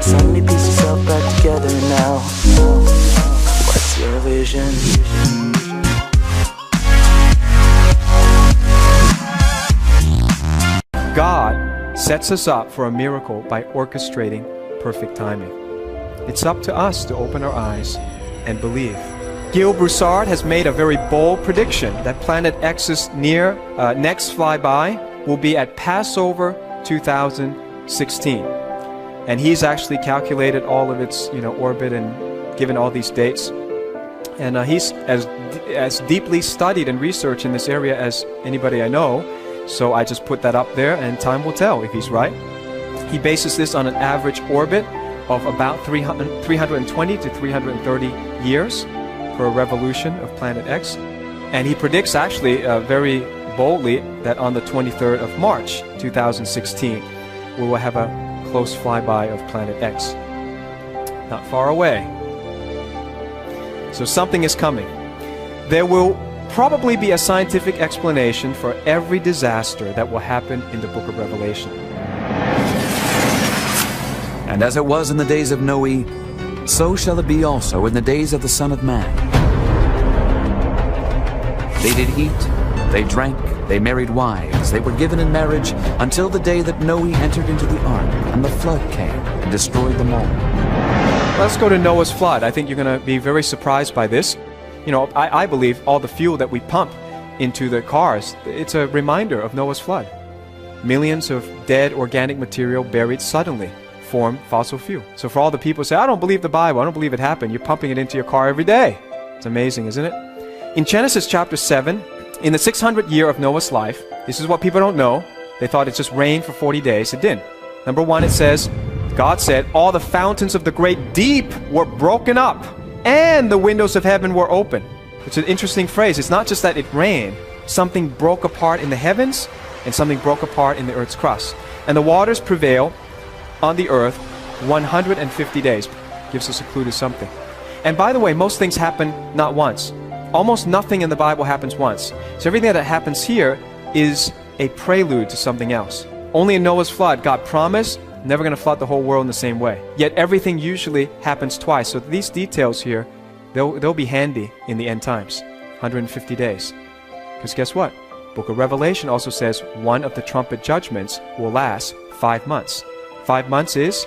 So let me piece yourself back together now. What's your vision? God sets us up for a miracle by orchestrating perfect timing. It's up to us to open our eyes and believe. Gil Broussard has made a very bold prediction that Planet X's next flyby will be at Passover 2016. And he's actually calculated all of its orbit and given all these dates. And he's as deeply studied and researched in this area as anybody I know. So I just put that up there, and time will tell if he's right. He bases this on an average orbit of about 320 to 330 years per revolution of Planet X. And he predicts actually very boldly that on the 23rd of March 2016 we will have a close flyby of Planet X. Not far away. So something is coming. There will probably be a scientific explanation for every disaster that will happen in the book of Revelation. And as it was in the days of Noe, so shall it be also in the days of the Son of Man. They did eat, they drank, they married wives, they were given in marriage until the day that Noe entered into the ark, and the flood came and destroyed them all. Let's go to Noah's flood. I think you're going to be very surprised by this. I believe all the fuel that we pump into the cars, it's a reminder of Noah's flood. Millions of dead organic material buried suddenly form fossil fuel. So for all the people who say, I don't believe the Bible, I don't believe it happened, you're pumping it into your car every day. It's amazing, isn't it? In Genesis chapter 7, in the 600th year of Noah's life, this is what people don't know. They thought it just rained for 40 days. It didn't. Number one, it says, God said, all the fountains of the great deep were broken up, and the windows of heaven were open. It's an interesting phrase. It's not just that it rained. Something broke apart in the heavens, and something broke apart in the earth's crust. And the waters prevailed on the earth 150 days. Gives us a clue to something. And by the way, most things happen not once. Almost nothing in the Bible happens once. So everything that happens here is a prelude to something else. Only in Noah's flood, God promised never going to flood the whole world in the same way. Yet everything usually happens twice. So these details here, they'll be handy in the end times. 150 days. Because guess what? Book of Revelation also says one of the trumpet judgments will last 5 months. 5 months is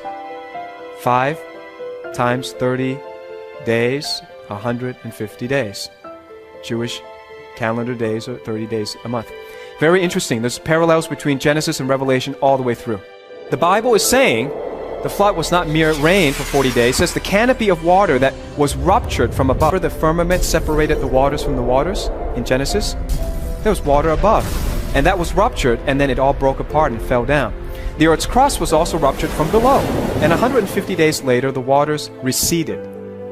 5 times 30 days, 150 days. Jewish calendar days are 30 days a month. Very interesting. There's parallels between Genesis and Revelation all the way through. The Bible is saying the flood was not mere rain for 40 days. It says the canopy of water that was ruptured from above. The firmament separated the waters from the waters in Genesis. There was water above. And that was ruptured, and then it all broke apart and fell down. The earth's crust was also ruptured from below. And 150 days later, the waters receded.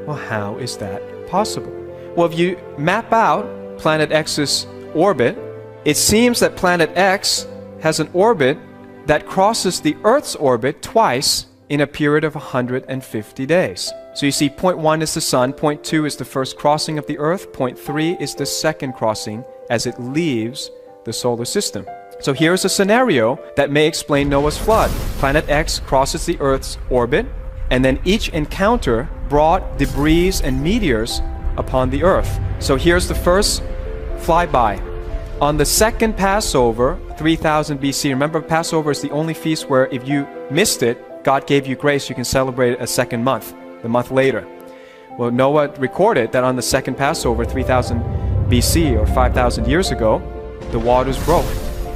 Well, how is that possible? Well, if you map out Planet X's orbit, it seems that Planet X has an orbit that crosses the Earth's orbit twice in a period of 150 days. So you see, point 1 is the Sun, point 2 is the first crossing of the Earth, point 3 is the second crossing as it leaves the solar system. So here's a scenario that may explain Noah's flood. Planet X crosses the Earth's orbit, and then each encounter brought debris and meteors upon the Earth. So here's the first flyby. On the second Passover, 3000 BC, remember Passover is the only feast where if you missed it, God gave you grace, you can celebrate it a second month, the month later. Well, Noah recorded that on the second Passover, 3000 BC or 5,000 years ago, the waters broke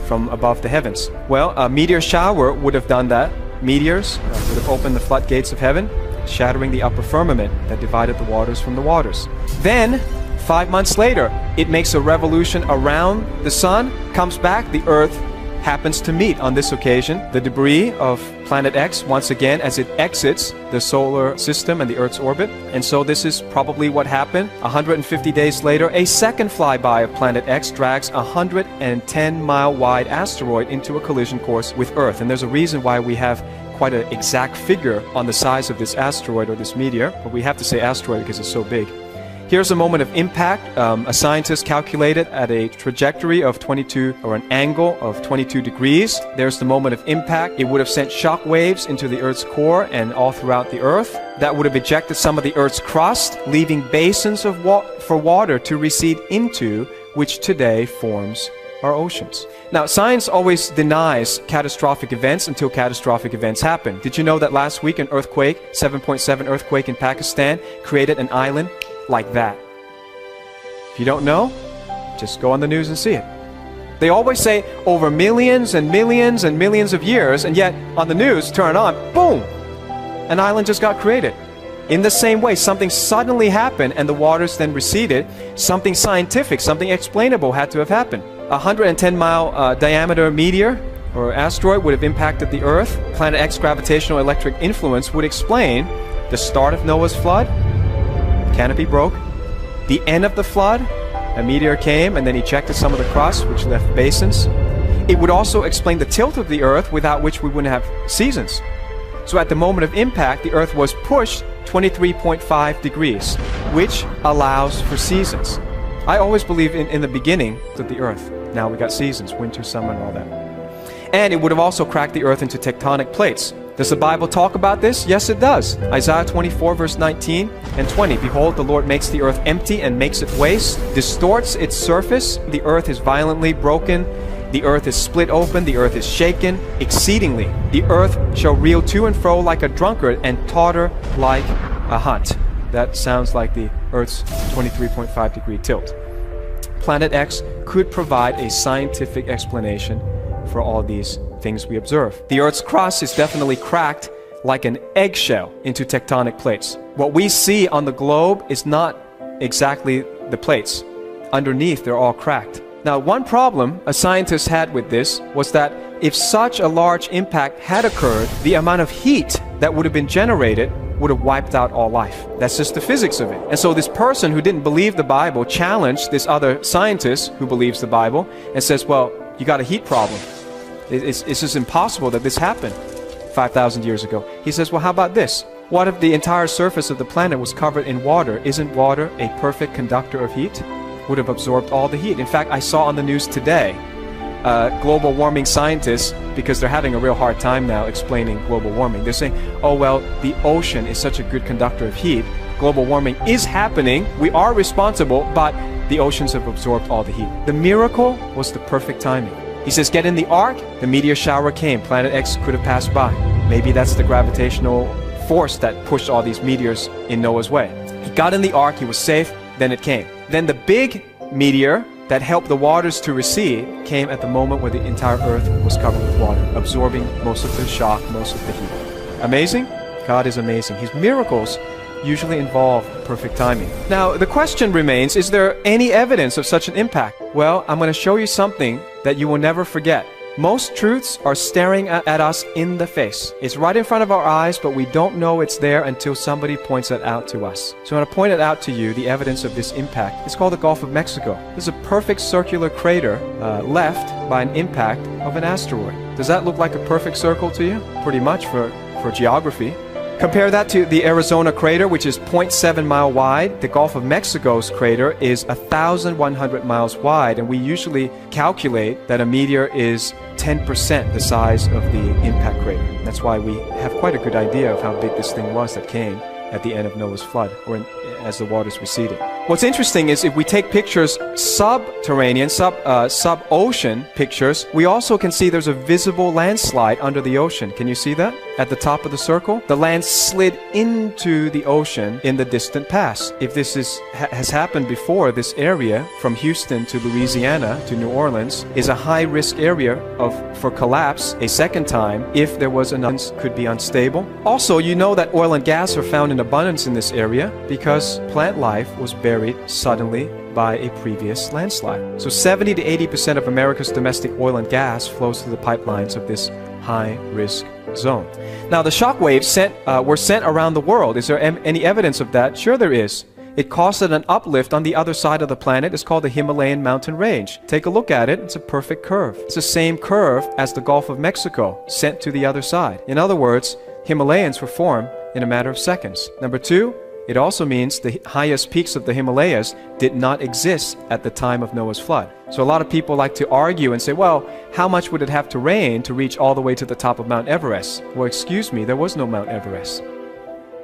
from above the heavens. Well, a meteor shower would have done that. Meteors would have opened the floodgates of heaven, shattering the upper firmament that divided the waters from the waters. Then, 5 months later, it makes a revolution around the sun, comes back, the earth happens to meet on this occasion. The debris of Planet X, once again, as it exits the solar system and the Earth's orbit. And so this is probably what happened. 150 days later, a second flyby of Planet X drags a 110-mile wide asteroid into a collision course with Earth. And there's a reason why we have quite an exact figure on the size of this asteroid or this meteor, but we have to say asteroid because it's so big. Here's a moment of impact. A scientist calculated at a trajectory of 22, or an angle of 22 degrees. There's the moment of impact. It would have sent shock waves into the Earth's core and all throughout the Earth. That would have ejected some of the Earth's crust, leaving basins of for water to recede into, which today forms our oceans. Now, science always denies catastrophic events until catastrophic events happen. Did you know that last week an earthquake, 7.7 earthquake in Pakistan, created an island like that? If you don't know, just go on the news and see it. They always say over millions and millions and millions of years, and yet on the news, turn it on, boom, an island just got created. In the same way, something suddenly happened and the waters then receded. Something scientific, something explainable had to have happened. A 110-mile diameter meteor or asteroid would have impacted the Earth. Planet X gravitational electric influence would explain the start of Noah's flood. Canopy broke. The end of the flood, a meteor came and then ejected some of the crust, which left basins. It would also explain the tilt of the Earth, without which we wouldn't have seasons. So at the moment of impact, the Earth was pushed 23.5 degrees, which allows for seasons. I always believe in the beginning of the Earth. Now we got seasons, winter, summer, and all that. And it would have also cracked the Earth into tectonic plates. Does the Bible talk about this? Yes, it does. Isaiah 24, verse 19 and 20. Behold, the Lord makes the earth empty and makes it waste, distorts its surface. The earth is violently broken. The earth is split open. The earth is shaken exceedingly. The earth shall reel to and fro like a drunkard and totter like a hunt. That sounds like the Earth's 23.5 degree tilt. Planet X could provide a scientific explanation for all these things we observe. The Earth's crust is definitely cracked like an eggshell into tectonic plates. What we see on the globe is not exactly the plates. Underneath, they're all cracked. Now, one problem a scientist had with this was that if such a large impact had occurred, the amount of heat that would have been generated would have wiped out all life. That's just the physics of it. And so this person who didn't believe the Bible challenged this other scientist who believes the Bible and says, well, you got a heat problem. It's just impossible that this happened 5,000 years ago. He says, well, how about this? What if the entire surface of the planet was covered in water? Isn't water a perfect conductor of heat? Would have absorbed all the heat. In fact, I saw on the news today, global warming scientists, because they're having a real hard time now explaining global warming. They're saying, oh, well, the ocean is such a good conductor of heat. Global warming is happening. We are responsible, but the oceans have absorbed all the heat. The miracle was the perfect timing. He says, get in the ark. The meteor shower came. Planet X could have passed by. Maybe that's the gravitational force that pushed all these meteors in Noah's way. He got in the ark. He was safe. Then it came. Then the big meteor that helped the waters to recede came at the moment where the entire earth was covered with water, absorbing most of the shock, most of the heat. Amazing? God is amazing. His miracles usually involve perfect timing. Now, the question remains, is there any evidence of such an impact? Well, I'm going to show you something that you will never forget. Most truths are staring at us in the face. It's right in front of our eyes, but we don't know it's there until somebody points it out to us. So I'm going to point it out to you, the evidence of this impact. It's called the Gulf of Mexico. This is a perfect circular crater left by an impact of an asteroid. Does that look like a perfect circle to you? Pretty much for geography. Compare that to the Arizona crater, which is 0.7 mile wide. The Gulf of Mexico's crater is 1,100 miles wide, and we usually calculate that a meteor is 10% the size of the impact crater. That's why we have quite a good idea of how big this thing was that came at the end of Noah's flood, or as the waters receded. What's interesting is if we take pictures subterranean, sub-ocean pictures, we also can see there's a visible landslide under the ocean. Can you see that? At the top of the circle, the land slid into the ocean in the distant past. If this has happened before, this area from Houston to Louisiana to New Orleans is a high-risk area for collapse a second time if there was could be unstable. Also, you know that oil and gas are found in abundance in this area because plant life was buried suddenly by a previous landslide. So 70 to 80% of America's domestic oil and gas flows through the pipelines of this high-risk zone. Now, the shock waves were sent around the world. Is there any evidence of that? Sure there is. It caused an uplift on the other side of the planet. It's called the Himalayan mountain range. Take a look at it. It's a perfect curve. It's the same curve as the Gulf of Mexico sent to the other side. In other words, Himalayans were formed in a matter of seconds. Number two, it also means the highest peaks of the Himalayas did not exist at the time of Noah's flood. So a lot of people like to argue and say, well, how much would it have to rain to reach all the way to the top of Mount Everest? Well, excuse me, there was no Mount Everest.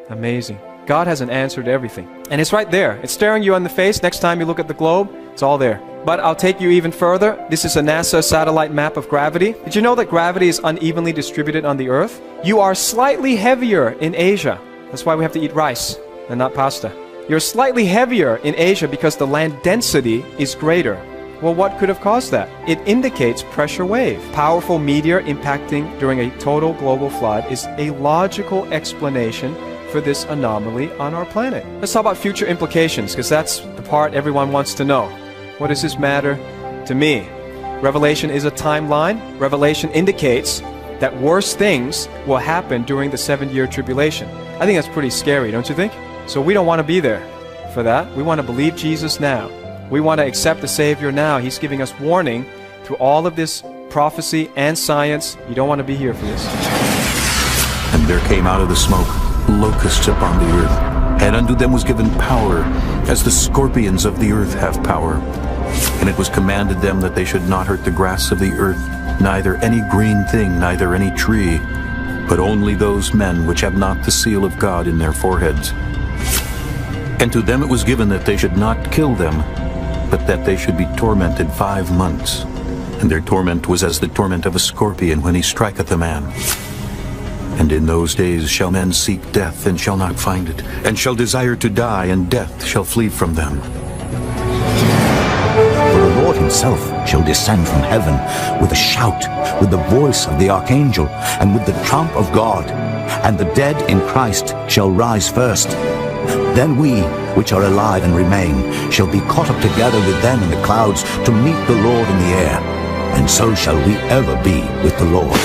Amazing. God has an answer to everything. And it's right there. It's staring you in the face. Next time you look at the globe, it's all there. But I'll take you even further. This is a NASA satellite map of gravity. Did you know that gravity is unevenly distributed on the Earth? You are slightly heavier in Asia. That's why we have to eat rice and not pasta. You're slightly heavier in Asia because the land density is greater. Well, what could have caused that? It indicates pressure wave. Powerful meteor impacting during a total global flood is a logical explanation for this anomaly on our planet. Let's talk about future implications, because that's the part everyone wants to know. What does this matter to me? Revelation is a timeline. Revelation indicates that worse things will happen during the 7-year tribulation. I think that's pretty scary, don't you think? So we don't want to be there for that. We want to believe Jesus now. We want to accept the Savior now. He's giving us warning through all of this prophecy and science. You don't want to be here for this. And there came out of the smoke locusts upon the earth, and unto them was given power, as the scorpions of the earth have power. And it was commanded them that they should not hurt the grass of the earth, neither any green thing, neither any tree, but only those men which have not the seal of God in their foreheads. And to them it was given that they should not kill them, but that they should be tormented 5 months. And their torment was as the torment of a scorpion when he striketh a man. And in those days shall men seek death, and shall not find it, and shall desire to die, and death shall flee from them. For the Lord himself shall descend from heaven with a shout, with the voice of the archangel, and with the trump of God. And the dead in Christ shall rise first. Then we, which are alive and remain, shall be caught up together with them in the clouds to meet the Lord in the air. And so shall we ever be with the Lord.